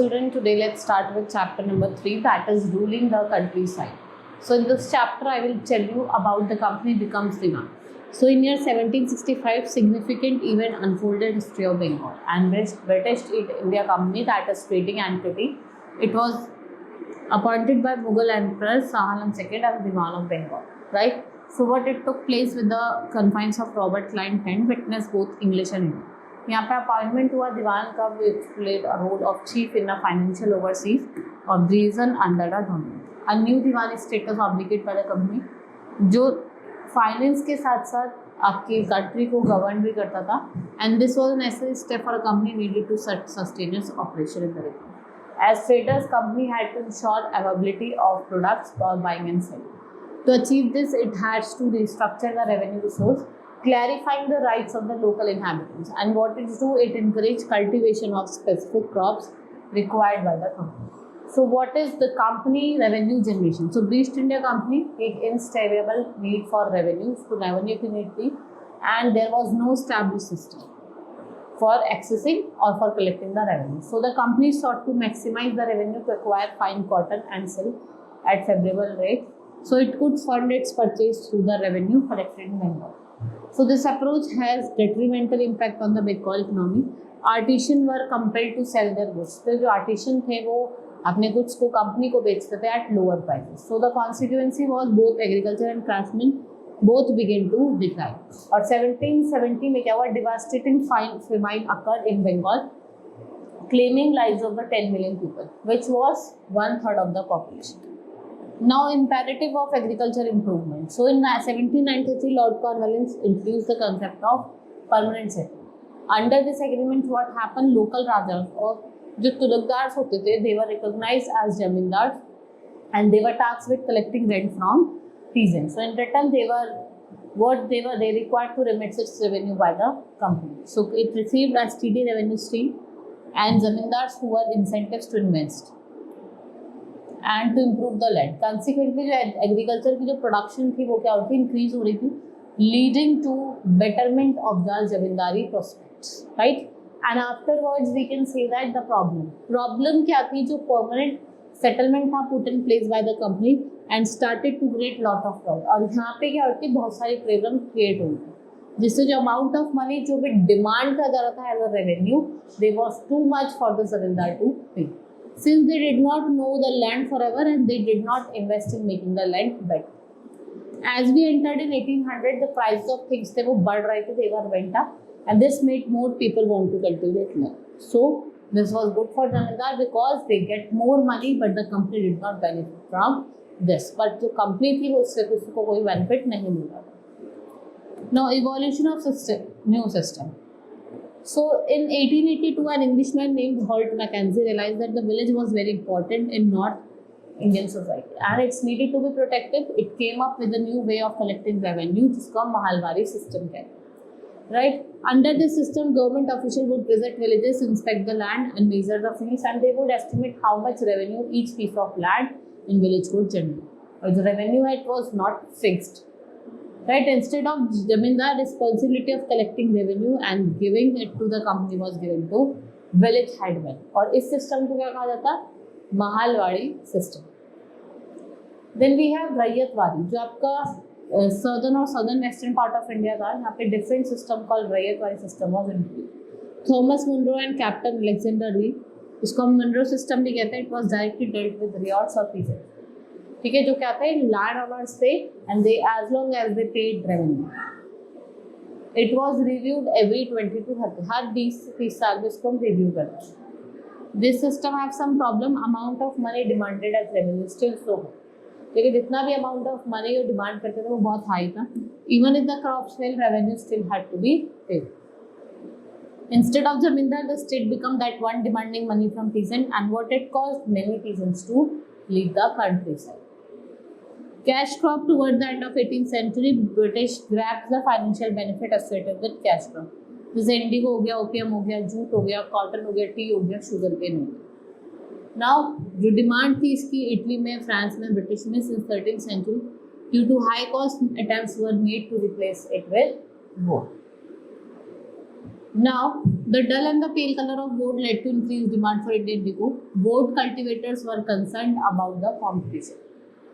children, today let's start with chapter number 3, that is ruling the countryside. So in this chapter, I will tell you about the company becomes Diwan. So in year 1765, significant event unfolded history of Bengal, and British East India Company, that is trading entity, it was appointed by Mughal Emperor Shah Alam II as Diwan of Bengal, right? So what it took place with the confines of Robert Clive Kent, witnessed both English and Indian. यहाँ पे appointment हुआ दीवान का, which played a role of chief in the financial overseas of the region under the government. A new Diwan status obligated by the company, जो finance के साथ साथ आपकी country को गवर्न भी करता था, and this was a necessary step for a company needed to sustain its operation in the region. As traders, company had to ensure availability of products for buying and selling. To achieve this, it has to restructure the revenue resource, clarifying the rights of the local inhabitants. And what it do, it encourage cultivation of specific crops required by the company. So what is the company revenue generation? So East India Company एक instable need for revenue, so revenue की need थी, and there was no established system for accessing or for collecting the revenue. So the company sought to maximize the revenue to acquire fine cotton and silk at favorable rate, so it could fund its purchase through the revenue collected in Bengal. So this approach has detrimental impact on the Bengal economy. Artisans were compelled to sell their goods. तो जो artisan थे वो अपने goods को company को बेचते थे at lower prices. So the consequence was both agriculture and craftsmen both began to decline. और 1770 में क्या हुआ, devastating famine occurred in Bengal, claiming lives of the 10 million people, which was 1/3 of the population. Now, imperative of agriculture improvement. So in 1793, Lord Cornwallis introduced the concept of permanent settlement. Under this agreement, what happened? Local rajas or जो तुलकदार होते थे, they were recognized as जमींदार, and they were tasked with collecting rent from peasants. So in return, they required to remit its revenue by the company. So it received a steady revenue stream, and zamindars who were incentives to invest and to improve the land. Consequently, जो agriculture की जो production थी वो क्या होती थी, increase हो रही थी, leading to betterment of the zamindari prospects, right. And afterwards we can say that the problem क्या थी, जो परमानेंट सेटलमेंट था put in place by the company and started to create lot of problem. और यहाँ पे क्या होती है, बहुत सारी प्रॉब्लम क्रिएट हुई थी, जिससे जो अमाउंट ऑफ मनी जो भी डिमांड का जा रहा था as a revenue, they was too much for the zamindar to pay, since they did not know the land forever and they did not invest in making the land better. As we entered in 1800, the prices of things थे वो बढ़ रहे थे, they were went up, and this made more people want to cultivate land. So this was good for zamindar because they get more money, but the company did not benefit from this. But जो company थी वो उससे उसको कोई benefit नहीं मिल रहा था. Now evolution of new system. So in 1882, an Englishman named Holt Mackenzie realized that the village was very important in North Indian society and it's needed to be protected. It came up with a new way of collecting revenue, जिसको हम Mahalwari system कहते हैं, right? Under this system, government officials would visit villages, inspect the land and measure the fields, and they would estimate how much revenue each piece of land in village would generate. Or the revenue it was not fixed. Right, instead of zamindar, responsibility of collecting revenue and giving it to the company was given to village headmen. और इस system को क्या कहा जाता है, Mahalwari system. Then we have ryotwari, जो आपका southern और southern western part of India था, यहाँ पे different system called ryotwari system was introduced. Thomas Munro and Captain Alexander Lee, इसको हम Munro system भी कहते हैं. It was directly dealt with riots or peasants. ठीक है, जो क्या था, लैंड ओनर्स थे and they as long as they paid revenue. It was reviewed every 20 to 30, हर 20 से 30 साल में इसको हम रिव्यू करते हैं. This system have some problem. Amount of money demanded as revenue still so high. देखिए, जितना भी अमाउंट ऑफ मनी वो डिमांड करते थे वो बहुत हाई था. Even if the crops fail, revenue still had to be paid. Instead of zamindar, the state became that one demanding money from peasant, and what it caused many peasants to leave the countryside. Cash crop. Towards the end of 18th century, British grabbed the financial benefit associated with cash crop. जैसे Indigo हो गया, opium हो गया, jute हो गया, cotton हो गया, T हो गया, शुगर केन हो गया. नाउ जो डिमांड थी इसकी इटली में, फ्रांस में, ब्रिटिश में since 13th century, due to high cost attempts were made to replace it with wood. Now, the dull and the pale color of wood led to increased demand for Indian indigo. Wood cultivators were concerned about the competition.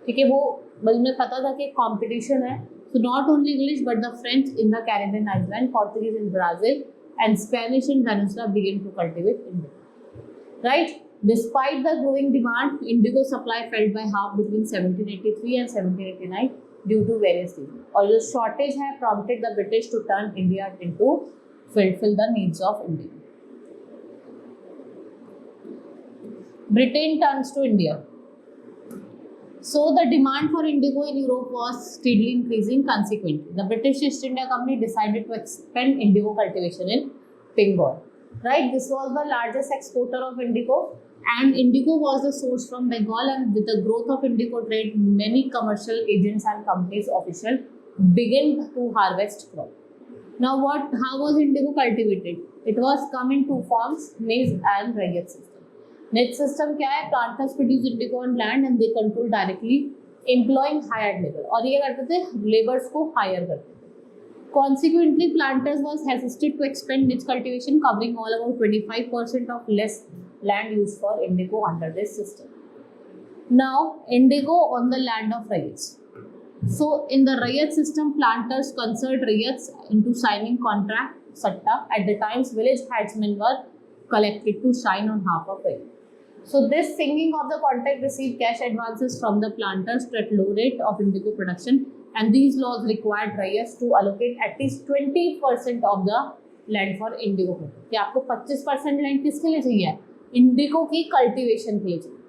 ठीक है, वो मुझे पता था कि competition है. So not only English but the French in the Caribbean island, Portuguese in Brazil, and Spanish in Venezuela began to cultivate indigo. Right? Despite the growing demand, indigo supply fell by half between 1783 and 1789 due to various reasons. और जो shortage है prompted the British to turn India into fulfill the needs of India. Britain turns to India. So the demand for indigo in Europe was steadily increasing. Consequently, the British East India Company decided to expand indigo cultivation in Bengal. Right, this was the largest exporter of indigo, and indigo was the source from Bengal. And with the growth of indigo trade, many commercial agents and companies officials began to harvest crop. Now, how was indigo cultivated? It was come in two forms: maize and rayat system. Net system क्या है? Planters produce indigo on land and they control directly, employing hired labor. और ये करते थे laborers को hire करते थे. Consequently, planters was hesitant to expand niche cultivation, covering all about 25% of less land used for indigo under this system. Now, indigo on the land of rayats. So, in the rayat system, planters concerned rayats into signing contract satta. At the times, village headsmen were collected to sign on half of it. So this singing of the contract received cash advances from the planters at low rate of indigo production, and these laws required rayats to allocate at least 20% of the land for indigo production. कि आपको 25% land किसके लिए चाहिए? Indigo की cultivation के लिए चाहिए.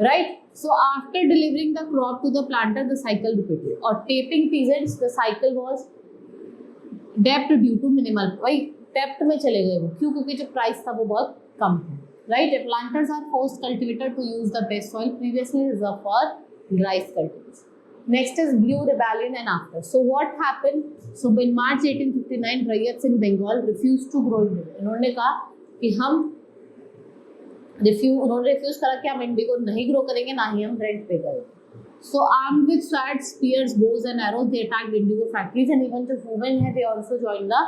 Right? So after delivering the crop to the planter, the cycle repeated. और taping peasants, the cycle was debt due to minimal. वही debt में चले गए वो. क्यों? क्योंकि जो price था वो बहुत कम था. Right, planters are forced cultivator to use the best soil previously reserved for rice cultivation. Next is Blue Rebellion and after. So what happened? So in March 1859, rayats in Bengal refused to grow indigo. इन्होंने कहा कि उन्होंने refuse करा कि हम indigo नहीं grow करेंगे, ना ही हम rent पे करेंगे. So armed with swords, spears, bows and arrows, they attacked indigo factories, and even the women they also joined the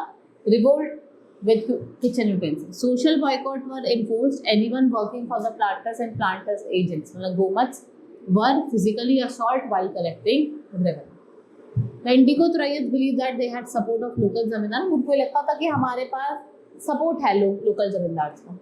revolt with kitchen utensils. Social boycott were enforced. Anyone working for the planters and planters agents, मतलब गोमत्स, were physically assaulted while collecting revenue. The indigo rayats believed that they had support of local जमींदार. उनको लगता था कि हमारे पास support है local जमींदार का.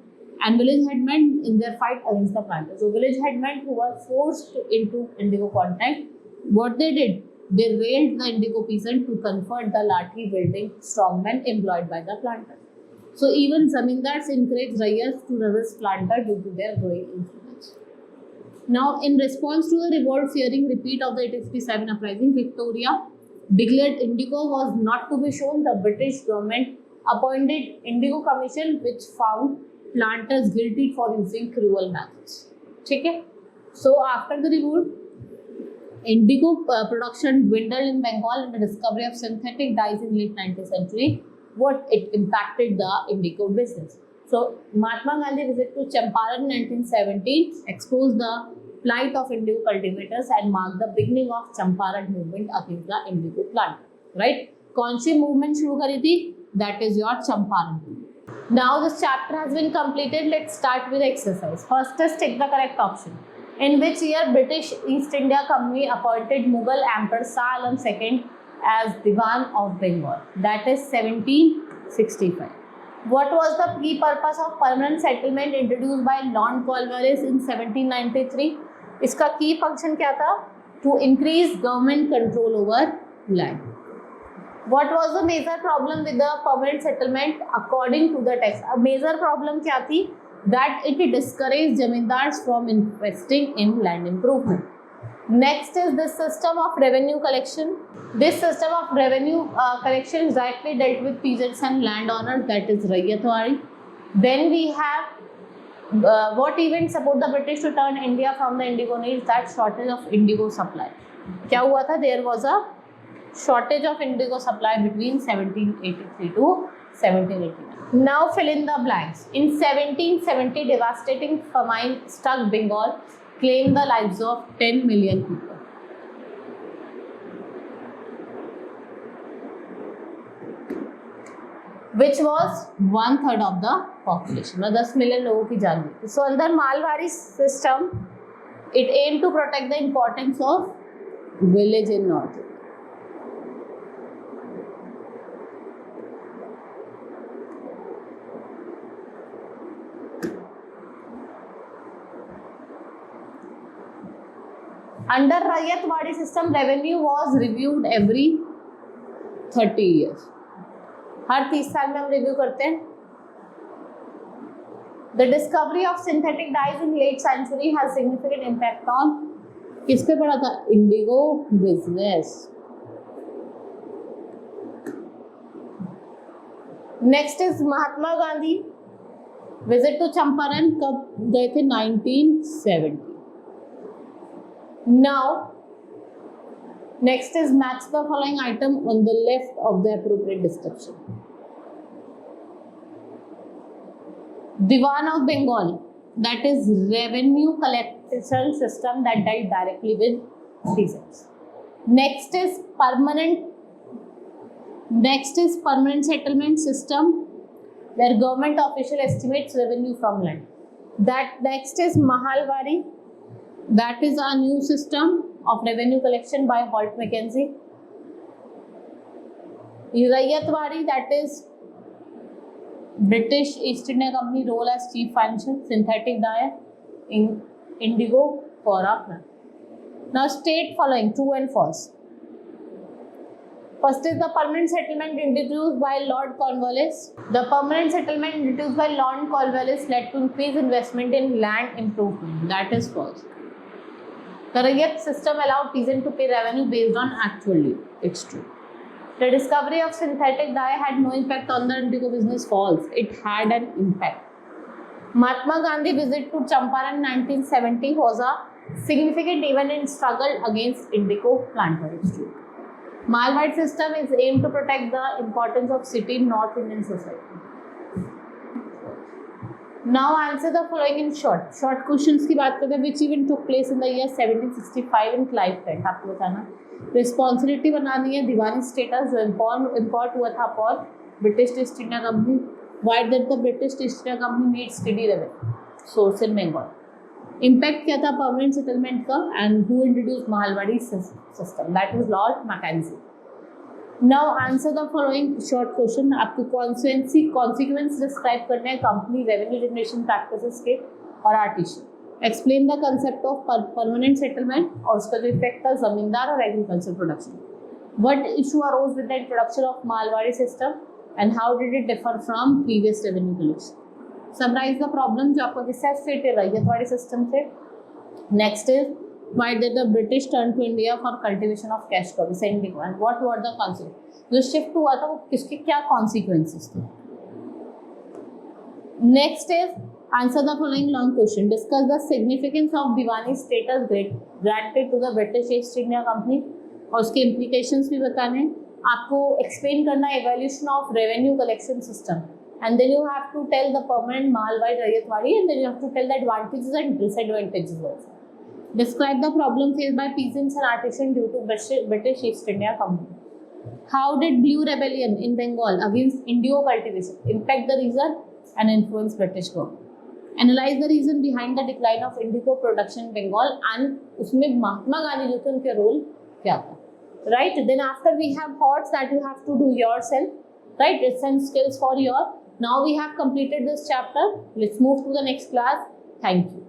And village headmen in their fight against the planters. So village headmen who were forced into indigo contact, what they did? They railed the indigo peasant to convert the lathi wielding strongmen employed by the planters. So even zamindars encouraged rayats to resist planter due to their growing influence. Now, in response to the revolt, fearing repeat of the 1857 uprising, Victoria declared indigo was not to be shown. The British government appointed indigo commission, which found planters guilty for using cruel methods. ठीक है? So after the revolt, indigo production dwindled in Bengal, and the discovery of synthetic dyes in late 19th century. What it impacted the indigo business. So Mahatma Gandhi visit to Champaran in 1917 exposed the plight of indigo cultivators and marked the beginning of Champaran movement against the indigo plant. Right? कौन सी movement शुरू करी थी? That is your Champaran movement. Now this chapter has been completed. Let's start with exercise. First is take the correct option. In which year British East India Company appointed Mughal Emperor Shah Alam II as Diwan of Bengal? That is 1765. What was the key purpose of permanent settlement introduced by Lord Cornwallis in 1793? इसका key function क्या था? To increase government control over land. What was the major problem with the permanent settlement? According to the text, a major problem क्या थी? That it discouraged zamindars from investing in land improvement. Next is this system of revenue collection. This system of revenue collection is directly dealt with peasants and landowners, that is Rayyatwari. Then we have what event support the British to turn India from the indigo needs? That shortage of indigo supply. क्या हुआ था? There was a shortage of indigo supply between 1783 to 1789. Now fill in the blanks. In 1770, devastating famine struck Bengal, claimed the lives of 10 million people. which was 1/3 of the population. 10 million लोगों की जान गई. So under Malwadi system, it aimed to protect the importance of village in North. Under Rayatwadi system, revenue was reviewed every 30 years. हर 30 साल में हम review करते हैं. The discovery of synthetic dyes in late century has significant impact on किस पे पड़ा था? Indigo business. Next is Mahatma Gandhi visit to Champaran. कब गए थे? 1970. Now next is match the following item on the left of the appropriate description. Diwan of Bengal, that is revenue collection system that dealt directly with citizens. Next is permanent settlement system where government official estimates revenue from land. That next is Mahalwari, that is a new system of revenue collection by Holt Mackenzie. Rayatwadi, that is British East India Company role as chief financier, synthetic dye, indigo for a plant. Now state following true and false. First is the permanent settlement introduced by Lord Cornwallis. The permanent settlement introduced by Lord Cornwallis led to increased investment in land improvement. That is false. The Rayat system allowed peasants to pay revenue based on actual leave. It's true. The discovery of synthetic dye had no impact on the indigo business. False. It had an impact. Mahatma Gandhi visit to Champaran in 1970 was a significant event in struggle against indigo planter. It's true. Malwide system is aimed to protect the importance of city in North Indian society. Now answer the following in short. Short questions की बात करते हैं. Which event took place in the year 1765 in Clive Kent? आपको बताना. Responsibility बनानी है. दीवानी status जो import हुआ था for British east India company. Why did the British East India Company need steady revenue? Source in Bengal. Impact क्या था permanent settlement का? And who introduced Mahalwadi system? That is Lord Mackenzie. Now answer the following short question. आपको consequence describe करने हैं company revenue generation practices के और artisan. Explain the concept of permanent settlement और उसका जो effect था जमींदार और agricultural production. What issue arose with the introduction of Malwari system and how did it differ from previous revenue collection? Summarize the problem जो आपको किससे associated है? Rayatwadi system से. Next is why did the British turn to India for cultivation of cash crops? And what were the consequences? जो shift हुआ था वो किसके क्या consequences थे? Next is answer the following long question. Discuss the significance of Diwani status granted to the British East India Company और उसके implications भी बताने हैं. आपको explain करना है evaluation of revenue collection system. And then you have to tell the permanent Malwadi Rayatwadi and then you have to tell the advantages and disadvantages also. Describe the problem faced by peasants and artisans due to British East India Company. How did Blue Rebellion in Bengal against indigo cultivation impact the region and influence British government? Analyze the reason behind the decline of indigo production in Bengal and उसमें महात्मा गांधी जो थे उनके role क्या था? Right? Then after we have thoughts that you have to do yourself. Right? It's some skills for your. Now we have completed this chapter. Let's move to the next class. Thank you.